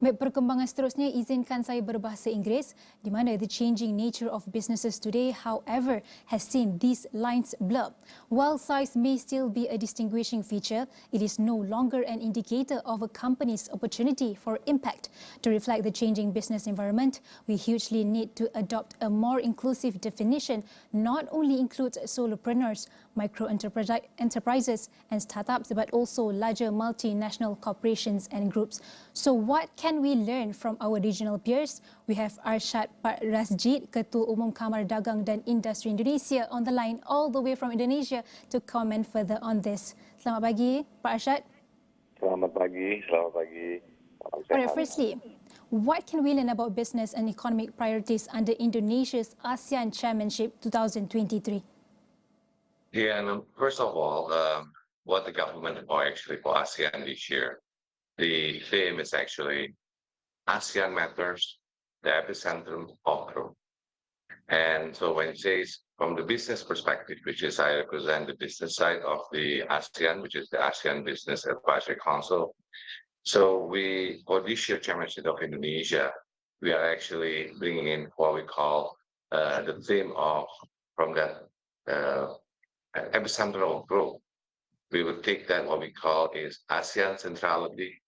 Baik, perkembangan seterusnya, izinkan saya berbahasa Inggeris, di mana the changing nature of businesses today, however, has seen these lines blur. While size may still be a distinguishing feature, it is no longer an indicator of a company's opportunity for impact. To reflect the changing business environment, we hugely need to adopt a more inclusive definition, not only includes solopreneurs, micro-enterprises and startups, but also larger multinational corporations and groups. So what can we learn from our regional peers? We have Arsjad Rasjid, Ketua Umum Kamar Dagang dan Industri Indonesia, on the line all the way from Indonesia to comment further on this. Selamat pagi, Pak Arsjad. Selamat pagi. Alright, firstly, what can we learn about business and economic priorities under Indonesia's ASEAN Chairmanship 2023? Yeah, and first of all, what the government or actually for ASEAN this year, the theme is actually ASEAN matters, the epicenter of growth. And so when it says from the business perspective, which is I represent the business side of the ASEAN, which is the ASEAN Business Advisory Council. So for this year Chairmanship of Indonesia, we are actually bringing in what we call the theme of from that epicenter of growth. We will take that what we call is ASEAN centrality,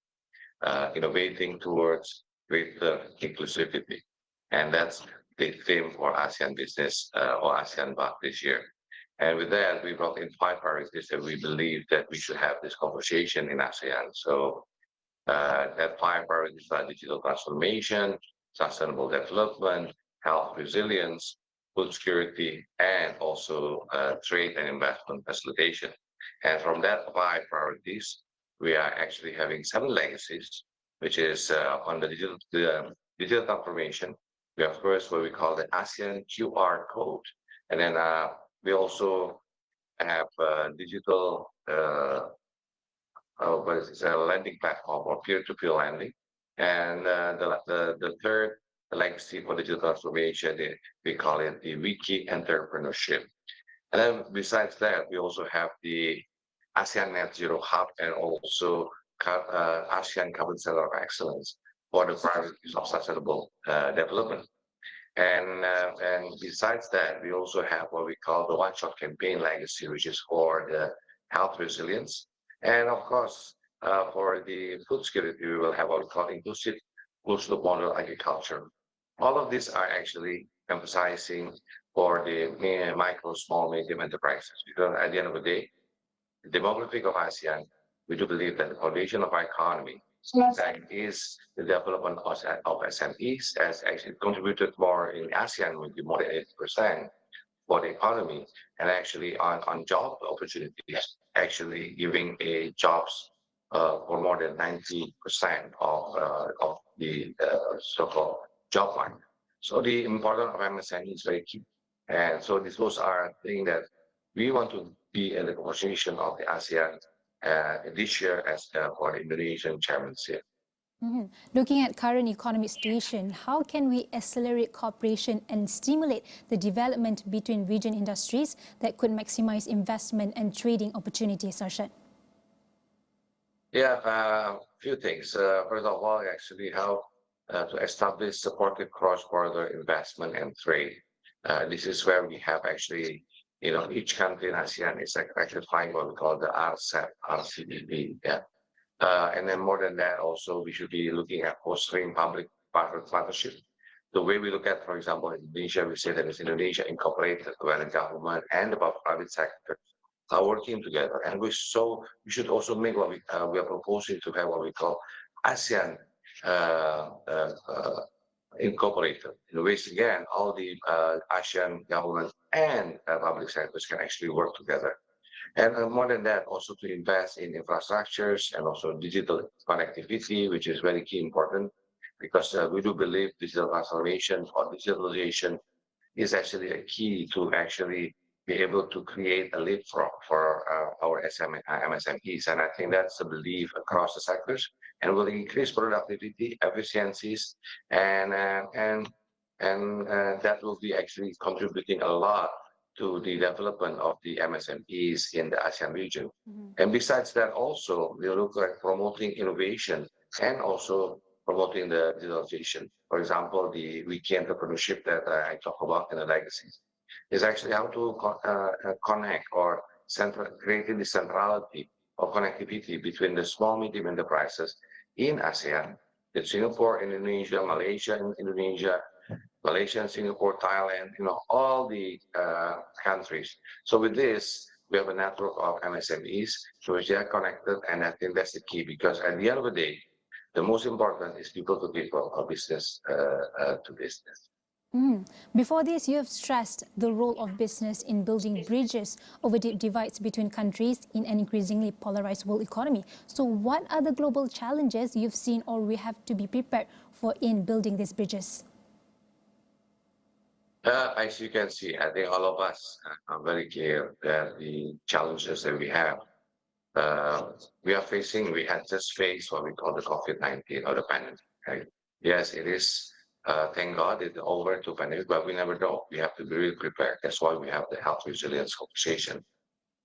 innovating towards greater inclusivity. And that's the theme for ASEAN business or ASEAN BAC this year. And with that, we brought in 5 priorities that we believe that we should have this conversation in ASEAN. So that 5 priorities are digital transformation, sustainable development, health resilience, food security, and also trade and investment facilitation. And from that 5 priorities, we are actually having 7 legacies, which is on the digital transformation. We have first what we call the ASEAN QR code. And then we also have digital lending platform or peer-to-peer lending. And the third legacy for digital transformation, we call it the wiki entrepreneurship. And then besides that, we also have the ASEAN Net Zero Hub and also ASEAN Carbon Center of Excellence for the priorities of sustainable development. And besides that, we also have what we call the one-shot campaign legacy, which is for the health resilience. And of course, for the food security, we will have what we call inclusive closed-loop model agriculture. All of these are actually emphasizing for the micro, small, medium enterprises. Because at the end of the day, the demographic of ASEAN, we do believe that the foundation of our economy is the development of SMEs, has actually contributed more in ASEAN with more than 80% for the economy, and actually on job opportunities, actually giving jobs for more than 90% of the so-called job market. So the importance of MSME is very key. And so those are things that we want to be in the conversation of the ASEAN this year as for the Indonesian chairmanship. Looking at current economic situation, how can we accelerate cooperation and stimulate the development between region industries that could maximize investment and trading opportunities, Arsjad? Yeah, a few things. First of all, actually how to establish supportive cross-border investment and trade. This is where we have actually, each country in ASEAN is actually find what we call the RCEP, RCEP. Yeah. And then more than that, also, we should be looking at fostering public-private partnership. The way we look at, for example, in Indonesia, we say that it's Indonesia incorporated where the government and the private sector are working together. And we should also make what we are proposing to have what we call ASEAN incorporated, in which again all the ASEAN government and public sectors can actually work together. And more than that, also to invest in infrastructures and also digital connectivity, which is very key important, because we do believe digital transformation or digitalization is actually a key to actually be able to create a leapfrog for our MSMEs. And I think that's a belief across the sectors, and will increase productivity, efficiencies, and that will be actually contributing a lot to the development of the MSMEs in the ASEAN region. And besides that, also we look at promoting innovation and also promoting the digitalization. For example, the wiki entrepreneurship that I talk about in the legacies is actually how to connect or creating the centrality of connectivity between the small, medium enterprises in ASEAN, in Singapore, Indonesia, Malaysia, and Indonesia, Malaysia, Singapore, Thailand, all the countries. So with this, we have a network of MSMEs, so which they are connected, and I think that's the key because at the end of the day, the most important is people to people or business to business. Before this, you have stressed the role of business in building bridges over the divides between countries in an increasingly polarized world economy. So what are the global challenges you've seen or we have to be prepared for in building these bridges? As you can see, I think all of us are very clear that the challenges that we are facing, we had just faced what we call the COVID-19 or the pandemic, right? Yes, it is, thank God it's over to pandemic, but we never know. We have to be really prepared. That's why we have the health resilience conversation.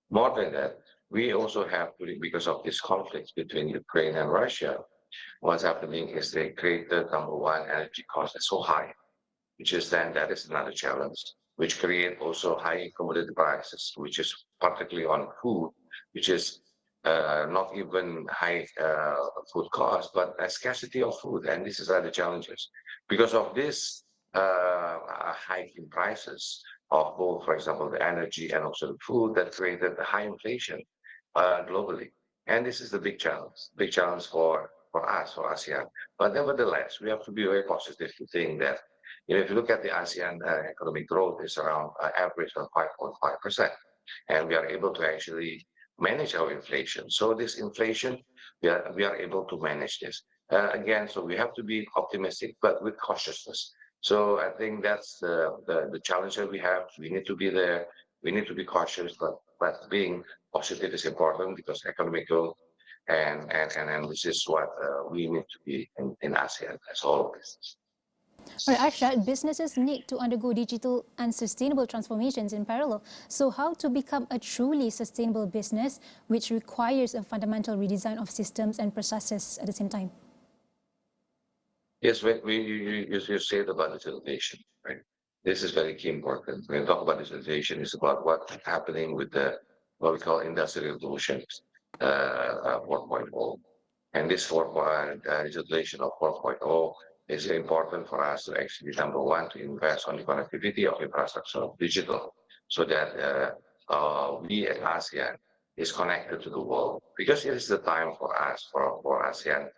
More than that, we also have to, because of this conflict between Ukraine and Russia, what's happening is they created, number one, energy costs are so high, which is then that is another challenge, which create also high commodity prices, which is particularly on food, which is not even high food cost, but a scarcity of food. And this is other challenges. Because of this hike in prices of both, for example, the energy and also the food that created the high inflation globally. And this is the big challenge for us, for ASEAN. But nevertheless, we have to be very positive to think that if you look at the ASEAN economic growth, is around average of 5.5%, and we are able to actually manage our inflation. So this inflation, we are able to manage this. Again, so we have to be optimistic, but with cautiousness. So I think that's the challenge that we have. We need to be there. We need to be cautious, but being positive is important because economic growth and this is what we need to be in ASEAN as all of this. All right, Arsjad, businesses need to undergo digital and sustainable transformations in parallel. So how to become a truly sustainable business, which requires a fundamental redesign of systems and processes at the same time? Yes, you said about digitalization, right? This is very key important. When we talk about digitalization, it's about what's happening with the what we call industrial revolution 4.0. And this digitalization of 4.0 is important for us to actually, number one, to invest on the connectivity of infrastructure of digital so that we as ASEAN is connected to the world. Because it is the time for us, for ASEAN.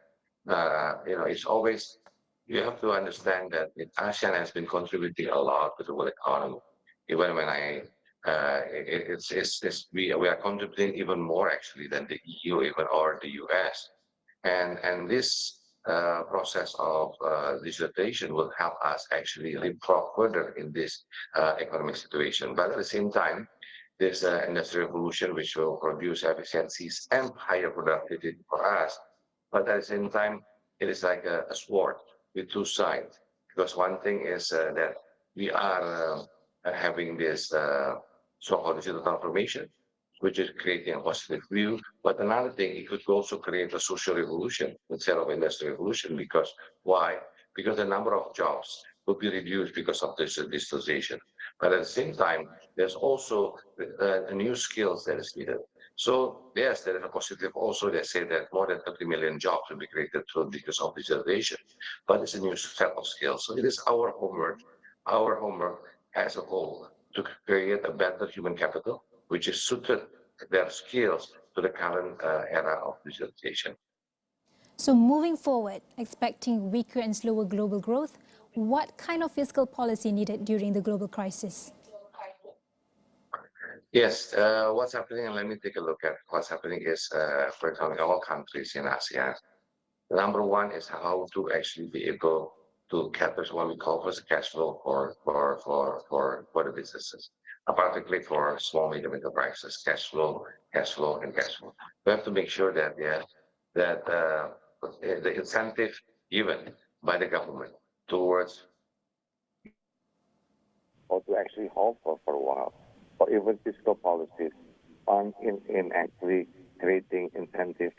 It's always, you have to understand that ASEAN has been contributing a lot to the world economy. Even when we are contributing even more actually than the EU even or the US. And this process of digitalization will help us actually leapfrog further in this economic situation. But at the same time, this industrial revolution, which will produce efficiencies and higher productivity for us. But at the same time, it is like a sword with two sides. Because one thing is that we are having this so-called digital transformation, which is creating a positive view. But another thing, it could also create a social revolution instead of industrial revolution. Because why? Because the number of jobs will be reduced because of this digitalization. But at the same time, there's also new skills that is needed. So yes, there is a positive also. They say that more than 30 million jobs will be created because of digitalization. But it's a new set of skills. So it is our homework as a whole to create a better human capital, which is suited their skills to the current era of digitalization. So moving forward, expecting weaker and slower global growth, what kind of fiscal policy needed during the global crisis? Yes, what's happening, and let me take a look at what's happening is, for example, all countries in ASEAN. Number one is how to actually be able to capture what we call first cash flow for the businesses, particularly for small medium enterprises, cash flow, and cash flow. We have to make sure that the incentive given by the government towards or to actually hold for a while, or even fiscal policies on in actually creating incentives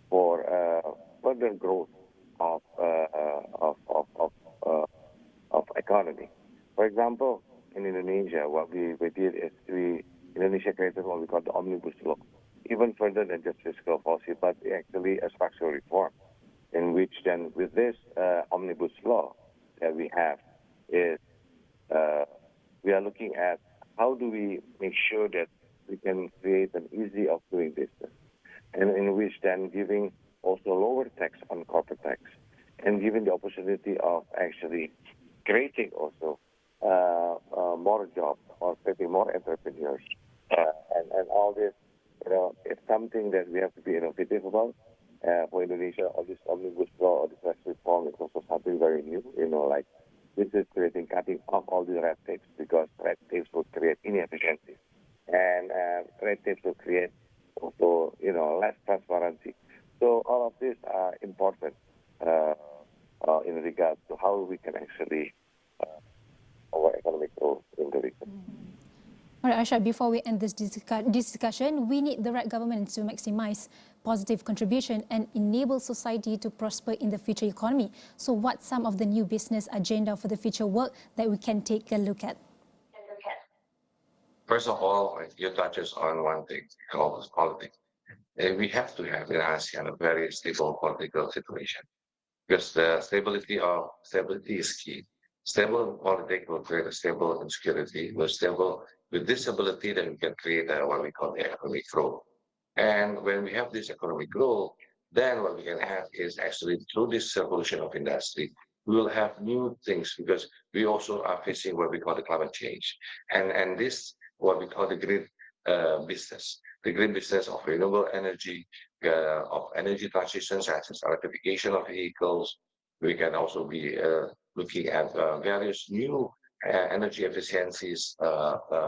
for further growth of economy. For example, in Indonesia, what we did is Indonesia created what we call the omnibus law, even further than just fiscal policy, but actually a structural reform, in which then with this omnibus law that we have is we are looking at how do we make sure that we can create an easy of doing business, and in which then giving also lower tax on corporate tax, and giving the opportunity of actually creating also more jobs or creating more entrepreneurs, and all this, it's something that we have to be innovative about. For Indonesia, all this omnibus law or this tax reform is also something very new. Like this is cutting off all the red tapes, because red tapes will create inefficiency, and red tapes will create also less transparency. So all of these are important in regards to how we can actually our economic growth in the region. All right, Arsjad, before we end this discussion, we need the right government to maximize positive contribution and enable society to prosper in the future economy. So what's some of the new business agenda for the future work that we can take a look at? First of all, you touches on one thing called politics. We have to have in ASEAN a very stable political situation, because the stability is key. Stable politics will create a stable insecurity. With this stability, then we can create what we call the economic growth. And when we have this economic growth, then what we can have is actually through this evolution of industry, we will have new things, because we also are facing what we call the climate change. And this, what we call the green business, the green business of renewable energy, of energy transition, such as electrification of vehicles. We can also be looking at various new energy efficiencies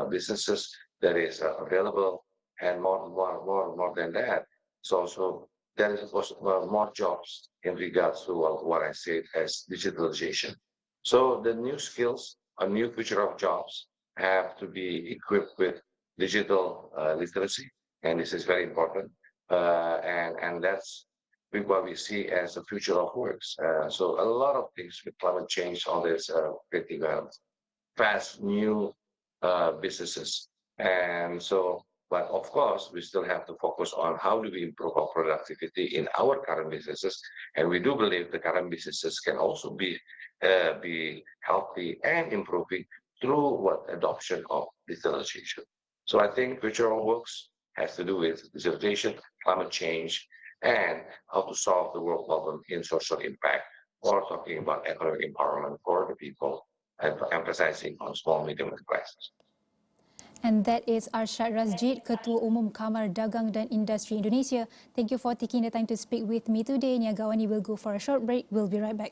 businesses that is available, and more than that. So also there is also more jobs in regards to what I said as digitalization. So the new skills, a new future of jobs, have to be equipped with digital literacy, and this is very important. And that's what we see as the future of works. So a lot of things with climate change, all this creating fast new businesses. And so, but of course, we still have to focus on how do we improve our productivity in our current businesses. And we do believe the current businesses can also be healthy and improving through adoption of digitalization. So I think future of works has to do with digitalization, climate change, and how to solve the world problem in social impact, or talking about economic empowerment for the people, and emphasizing on small, medium enterprises. And that is Arsjad Rasjid, Ketua Umum Kamar Dagang dan Industri Indonesia. Thank you for taking the time to speak with me today. Niaga AWANI will go for a short break. We'll be right back.